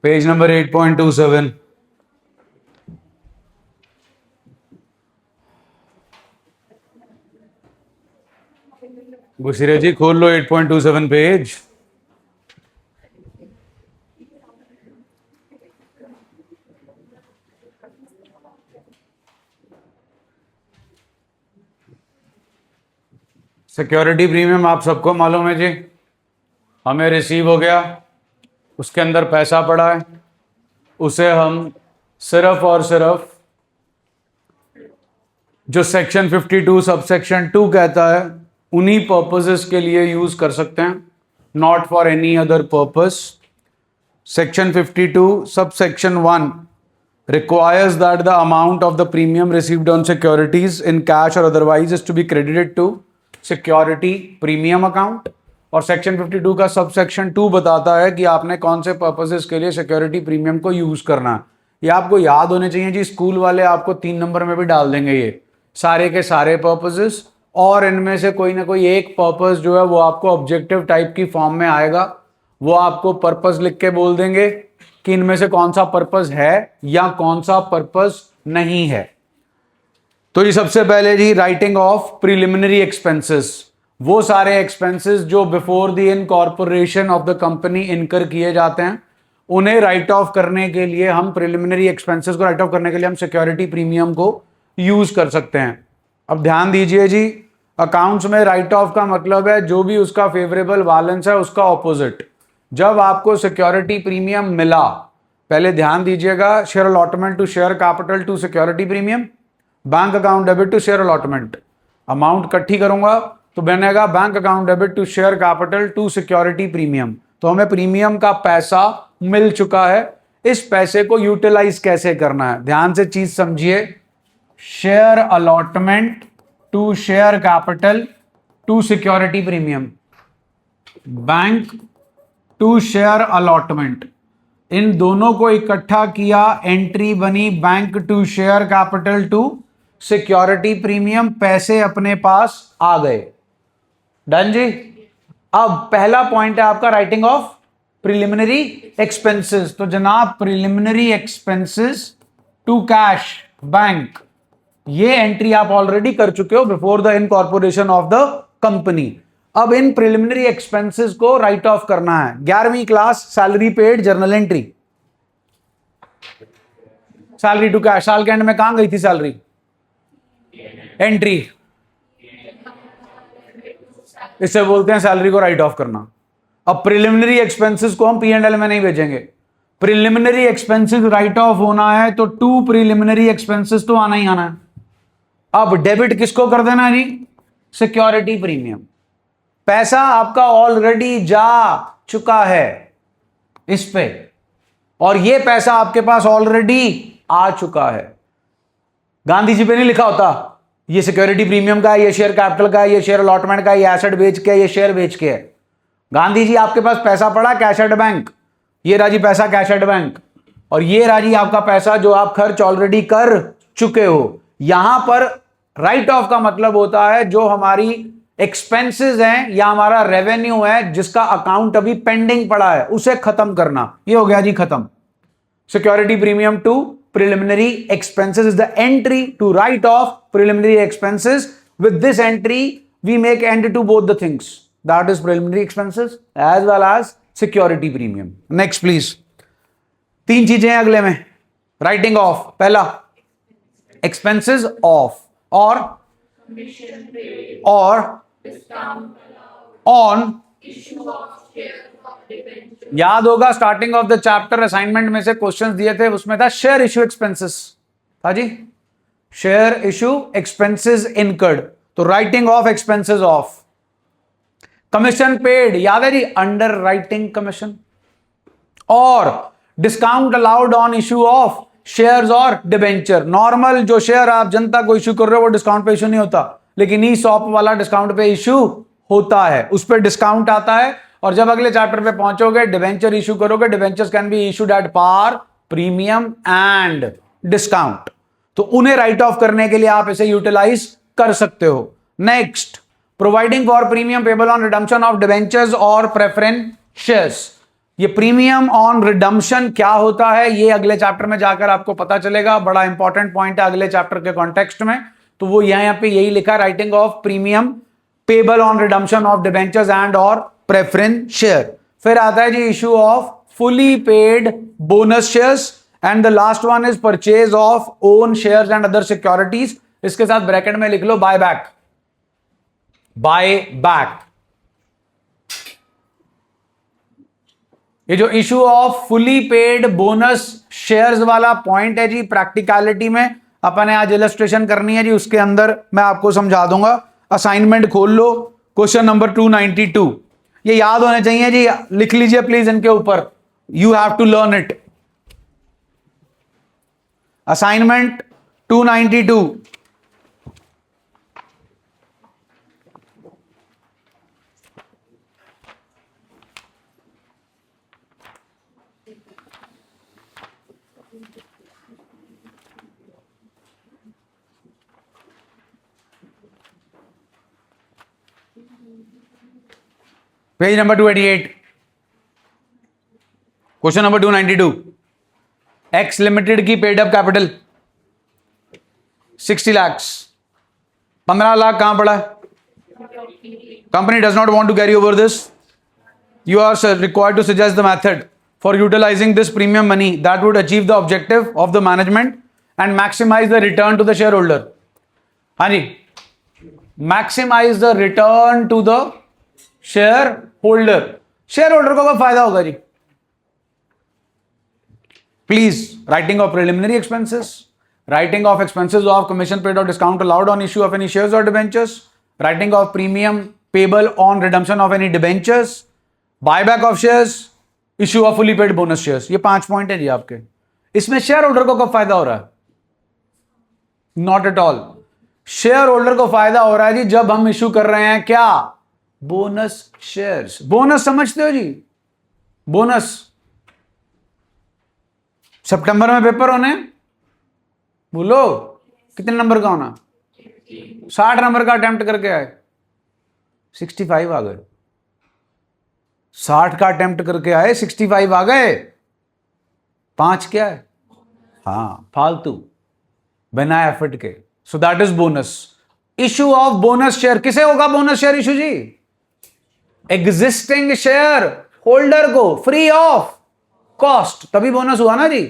Page number 8.27। गुसिरे जी खोल लो 8.27 page. Security premium आप सबको मालूम है जी, हमें रिसीव हो गया, उसके अंदर पैसा पड़ा है, उसे हम सिर्फ और सिर्फ जो सेक्शन 52 सब सेक्शन 2 कहता है उन्हीं पर्पसेस के लिए यूज कर सकते हैं, not for any other purpose. Section 52 sub section 1 requires that the amount of the premium received on securities in cash or otherwise is to be credited to security premium account। और section 52 का sub section 2 बताता है कि आपने कौन से purposes के लिए सिक्योरिटी प्रीमियम को यूज करना है। ये आपको याद होने चाहिए जी, स्कूल वाले आपको 3 नंबर में भी डाल देंगे ये सारे के सारे पर्पसेस, और इनमें से कोई ना कोई एक पर्पस जो है वो आपको ऑब्जेक्टिव टाइप की फॉर्म में आएगा, वो आपको पर्पस लिख के बोल देंगे कि इनमें से कौन सा पर्पस है या कौन सा पर्पस नहीं है। तो ये सबसे पहले जी राइटिंग ऑफ प्रिलिमिनरी एक्सपेंसेस, वो सारे एक्सपेंसेस जो before the incorporation of the company इनकर किए जाते हैं, उन्हें राइट ऑफ करने के लिए हम प्रिलिमिनरी एक्सपेंसेस को राइट ऑफ करने के लिए हम सिक्योरिटी प्रीमियम को यूज कर सकते हैं। अब ध्यान दीजिए जी, अकाउंट्स में राइट ऑफ का मतलब है जो भी उसका फेवरेबल बैलेंस है उसका ऑपोजिट। जब आपको सिक्योरिटी प्रीमियम मिला, पहले ध्यान दीजिएगा, share allotment to share capital to security premium, bank account debit to share allotment. Amount इकट्ठी करूंगा तो बनेगा bank account debit to share capital to security premium. तो हमें प्रीमियम का पैसा मिल चुका है, इस पैसे को यूटिलाइज कैसे करना है, ध्यान से चीज समझिए। Share allotment to share capital to security premium, bank to share allotment, इन दोनों को इकट्ठा किया, एंट्री बनी bank to share capital to security premium, पैसे अपने पास आ गए। डन जी। अब पहला पॉइंट है आपका राइटिंग ऑफ प्रिलिमिनरी एक्सपेंसेस। तो जनाब preliminary expenses to cash bank, ये एंट्री आप ऑलरेडी कर चुके हो before the incorporation of the company. अब इन प्रिलिमिनरी एक्सपेंसेस को राइट ऑफ करना है। 11वीं class salary paid journal entry, salary to cash, साल के एंड में कहां गई थी सैलरी? एंट्री, इसे बोलते हैं सैलरी को राइट ऑफ करना। अब प्रिलिमिनरी एक्सपेंसेस को हम P&L में नहीं भेजेंगे, प्रिलिमिनरी एक्सपेंसेस राइट ऑफ होना है तो टू प्रिलिमिनरी एक्सपेंसेस तो आना ही आना है। अब डेबिट किसको कर देना है जी? Security premium. पैसा आपका ऑलरेडी जा चुका है इस पे, और ये पैसा आपके पास ऑलरेडी आ चुका है। गांधी जी पे नहीं लिखा होता ये सिक्योरिटी प्रीमियम का है, ये शेयर कैपिटल का है, ये शेयर अलॉटमेंट का है, ये एसेट बेच के, ये शेयर बेच के है। गांधी जी आपके पास पैसा पड़ा कैश एट बैंक, ये राजी पैसा कैश एट बैंक, और ये राजी आपका पैसा जो आप खर्च ऑलरेडी कर चुके हो। यहां पर राइट ऑफ का मतलब होता है जो हमारी एक्सपेंसेस हैं या हमारा रेवेन्यू है जिसका अकाउंट अभी पेंडिंग पड़ा है, उसे खत्म करना। ये हो गया जी खत्म। Security premium to preliminary expenses is the entry to write off preliminary expenses. With this entry we make end to both the things, that is preliminary expenses as well as security premium. Next please, तीन चीजें हैं अगले में writing of. पहला expenses of और on याद होगा starting of the chapter assignment में से क्वेश्चंस दिए थे, उसमें था शेयर इश्यू एक्सपेंसेस था जी, शेयर इश्यू एक्सपेंसेस इनकर्ड, तो writing off expenses of. Commission paid याद है जी, अंडर राइटिंग कमीशन। और discount allowed on issue of shares और डिबेंचर। नॉर्मल जो शेयर आप जनता को इश्यू कर रहे हो वो डिस्काउंट पे इश्यू नहीं होता, लेकिन ई सॉप वाला डिस्काउंट पे इश्यू होता है, उस पर डिस्काउंट आता है। और जब अगले चैप्टर पे पहुंचोगे डिबेंचर इशू करोगे, debentures can be issued at par, premium and discount, तो उन्हें राइट ऑफ करने के लिए आप इसे यूटिलाइज कर सकते हो। Next, providing for premium payable on redemption of debentures और प्रेफरेंस शेयर्स। ये प्रीमियम ऑन रिडम्पशन क्या होता है ये अगले चैप्टर में जाकर आपको पता चलेगा, बड़ा इंपॉर्टेंट पॉइंट है अगले चैप्टर के कॉन्टेक्स्ट में। तो वो यहां पे यही लिखा, writing off premium payable on redemption of debentures and और प्रेफरेंस शेयर। फिर आता है जी issue of fully paid bonus shares, and the last one is purchase of own shares and other securities. इसके साथ ब्रैकेट में लिख लो बाय बैक, बाय बैक। ये जो issue of fully paid bonus shares वाला पॉइंट है जी, प्रैक्टिकलिटी में अपन ने आज इलस्ट्रेशन करनी है जी, उसके अंदर मैं आपको समझा दूंगा। असाइनमेंट खोल लो, क्वेश्चन नंबर 292, ये याद होने चाहिए जी, लिख लीजिए प्लीज इनके ऊपर, you have to learn it. Assignment 292, page number 288, question number 292। X limited की paid up capital 60 lakhs, 15 lakh कहां पड़ा है? Company does not want to carry over this, you are required to suggest the method for utilising the premium money that would achieve the objective of the management and maximise the return to the share holder. हाँ जी, maximise the return to the share holder. Share holder को क्या फायदा होगा जी? Please, writing off preliminary expenses, writing off expenses of commission paid और discount allowed on issue of any shares और debentures, writing off premium payable on redemption of any debentures, buyback of shares, issue of fully paid bonus shares. ये 5 point है जी आपके। इसमें share holder को कब फायदा हो रहा है? Not at all. Share holder को फायदा हो रहा है जी जब हम इश्यू कर रहे हैं क्या? Bonus shares. बोनस समझते हो जी? बोनस सितंबर में पेपर होने, बोलो कितने नंबर का होना? 60 नंबर का अटेम्प्ट करके आए, 65 आ गए। 60 का अटेम्प्ट करके आए, 65 आ गए। 5 क्या है? हाँ, फालतू, बिना एफर्ट के। So that is bonus. Issue of bonus share किसे होगा? बोनस शेयर इशू जी एग्जिस्टिंग शेयर होल्डर को फ्री ऑफ कॉस्ट, तभी बोनस हुआ ना जी।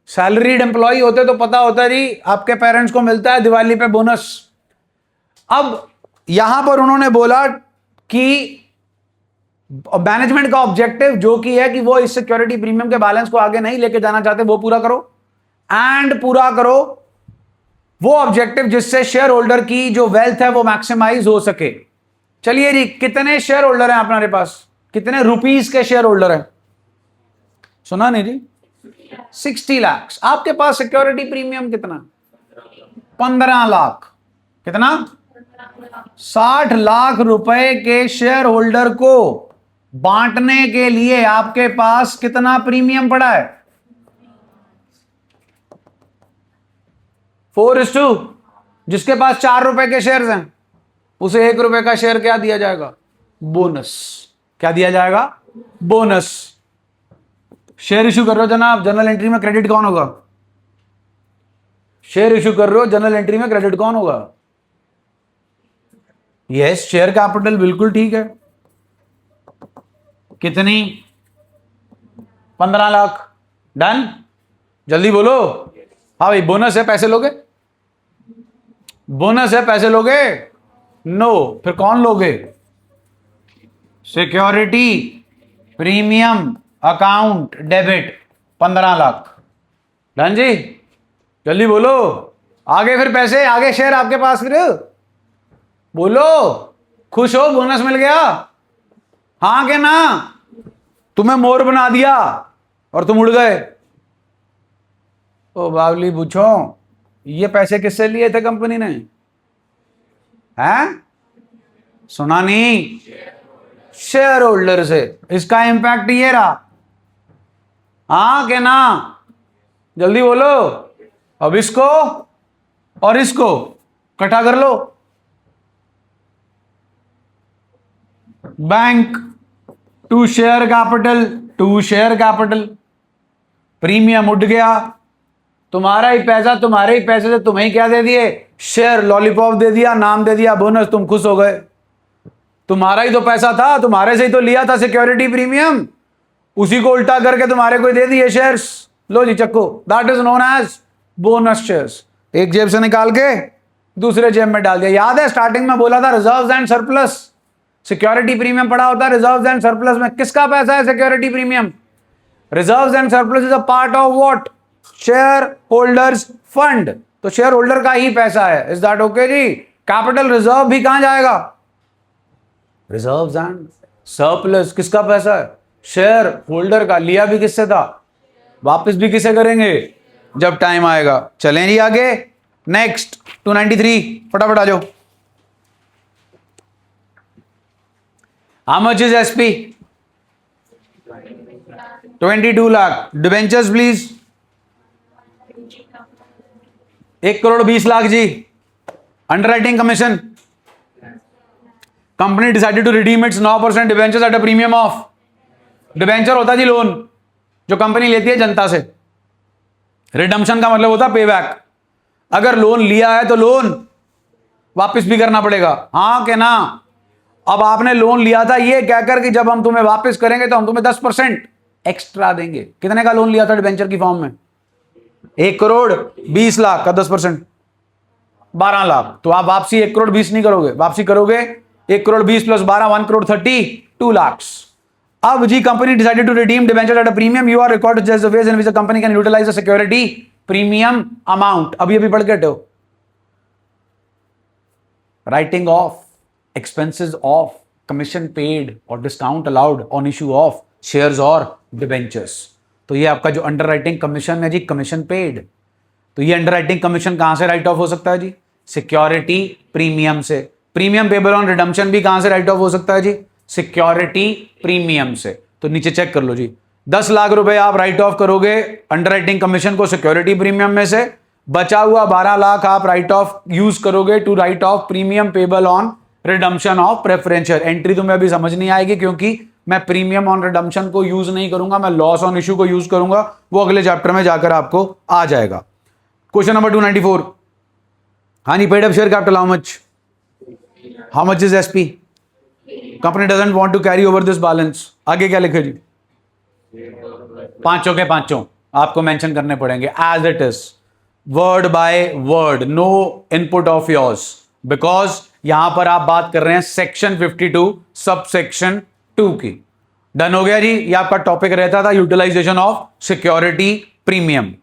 सैलरीड एम्प्लॉय होते तो पता होता जी आपके पेरेंट्स को मिलता है दिवाली पे बोनस। अब यहां पर उन्होंने बोला कि मैनेजमेंट का ऑब्जेक्टिव जो कि है कि वो इस सिक्योरिटी प्रीमियम के बैलेंस को आगे नहीं लेके जाना चाहते, वो पूरा करो एंड पूरा करो वो ऑब्जेक्टिव जिससे शेयर होल्डर की जो वेल्थ है वो मैक्सिमाइज हो सके। चलिए जी, कितने शेयर होल्डर हैं अपने पास? कितने रुपीस के शेयर होल्डर हैं? सुना नहीं जी? 60 लाख। आपके पास सिक्योरिटी प्रीमियम कितना? 15 लाख। कितना? 60 लाख रुपए के शेयर होल्डर को बांटने के लिए आपके पास कितना प्रीमियम पड़ा है? 4:2। जिसके पास 4 रुपए के शेयर्स हैं उसे 1 रुपए का शेयर क्या दिया जाएगा? बोनस। क्या दिया जाएगा? बोनस। शेयर इश्यू कर रहे हो जनाब, जनरल एंट्री में क्रेडिट कौन होगा? शेयर इश्यू कर रहे हो, जनरल एंट्री में क्रेडिट कौन होगा? यस, शेयर कैपिटल, बिल्कुल ठीक है। कितनी? 15 लाख। डन? जल्दी बोलो। हाँ भाई, बोनस है, पैसे लोगे? बोनस है, पैसे लोगे? नो। फिर कौन लोगे? Security premium account debit 15 lakh. Done जी? जल्दी बोलो। आगे फिर पैसे, आगे शेयर आपके पास, फिर बोलो। खुश हो? बोनस मिल गया? हाँ के ना? तुम्हें मोर बना दिया और तुम उड़ गए। ओ बावली पूछो, ये पैसे किससे लिए थे कंपनी ने? हैं? सुना नहीं? शेयर होल्डर से। इसका इंपैक्ट ये रहा। हाँ के ना? जल्दी बोलो। अब इसको और इसको इकट्ठा कर लो। Bank to share capital to share capital, premium उठ गया, तुम्हारा ही पैसा, तुम्हारे ही पैसे से तुम्हें क्या दे दिए, शेयर, लॉलीपॉप दे दिया, नाम दे दिया, बोनस, तुम खुश हो गए। तुम्हारा ही तो पैसा था, तुम्हारे से ही तो लिया था सिक्योरिटी प्रीमियम, उसी को उल्टा करके तुम्हारे को दे दिए शेयर्स, लो जी चक्को, that is known as bonus shares. एक जेब से निकाल के दूसरे जेब में डाल दिया। याद है स्टार्टिंग में बोला था reserves and surplus, security premium पड़ा होता है रिजर्व्स एंड सरप्लस में। किसका पैसा है security premium? Reserves and surplus is a part of what, shareholders fund, तो शेयर होल्डर का ही पैसा है। इज दैट ओके जी? कैपिटल रिजर्व भी कहां जाएगा? रिजर्व्स एंड सरप्लस किसका पैसा है? शेयर होल्डर का। लिया भी किससे था, वापस भी किसे करेंगे जब टाइम आएगा। चलें जी आगे, नेक्स्ट 293, फटाफट आ जाओ। How much is SP? 22 lakh. Debentures please 1,20,00,000 जी। Underwriting commission, company decided to redeem its 9% debentures at a premium of, debenture होता जी लोन जो कंपनी लेती है जनता से, रिडम्पशन का मतलब होता पे बैक। अगर लोन लिया है तो लोन वापस भी करना पड़ेगा, हाँ के ना? अब आपने लोन लिया था ये कहकर कि जब हम तुम्हें वापस करेंगे तो हम तुम्हें 10% एक्स्ट्रा देंगे। कितने का लोन लिया था डिबेंचर की फॉर्म में? 1,20,00,000 का 10% 12 लाख। तो आप वापसी 1,20,00,000 नहीं करोगे, वापसी करोगे 1,20,00,000 प्लस 12, 1,32 लाख। अब जी company decided to redeem debenture at a premium, you are recorded just the ways in which the company can utilise the security premium amount. अभी अभी पढ़ के हटो। Writing off expenses of commission paid or discount allowed on issue of shares or debentures। तो ये आपका जो underwriting commission है जी, कमीशन पेड, तो ये अंडरराइटिंग कमीशन कहां से राइट ऑफ हो सकता है जी? सिक्योरिटी प्रीमियम से। प्रीमियम पेबल ऑन रिडम्पशन भी कहां से राइट ऑफ हो सकता है जी? सिक्योरिटी प्रीमियम से। तो नीचे चेक कर लो जी, 10 लाख रुपए आप राइट ऑफ करोगे अंडरराइटिंग कमीशन को सिक्योरिटी प्रीमियम में से, बचा हुआ 12 लाख आप राइट ऑफ यूज करोगे to write off premium payable on redemption of preferential. Entry तुम्हें अभी समझ नहीं आएगी क्योंकि मैं प्रीमियम ऑन रिडम्पशन को यूज नहीं करूंगा, मैं लॉस ऑन इश्यू को यूज करूंगा, वो अगले चैप्टर में जाकर आपको आ जाएगा। क्वेश्चन नंबर 294, हाँ जी, paid up share capital how much is SP? Company doesn't want to carry over this balance. आगे क्या लिखे जी? पांचों के पांचों आपको मेंशन करने पड़ेंगे as it is, word by word, no input of yours, because यहां पर आप बात कर रहे हैं सेक्शन 52 सब सेक्शन 2 की। डन हो गया जी? ये आपका टॉपिक रहता था यूटिलाइजेशन ऑफ सिक्योरिटी प्रीमियम।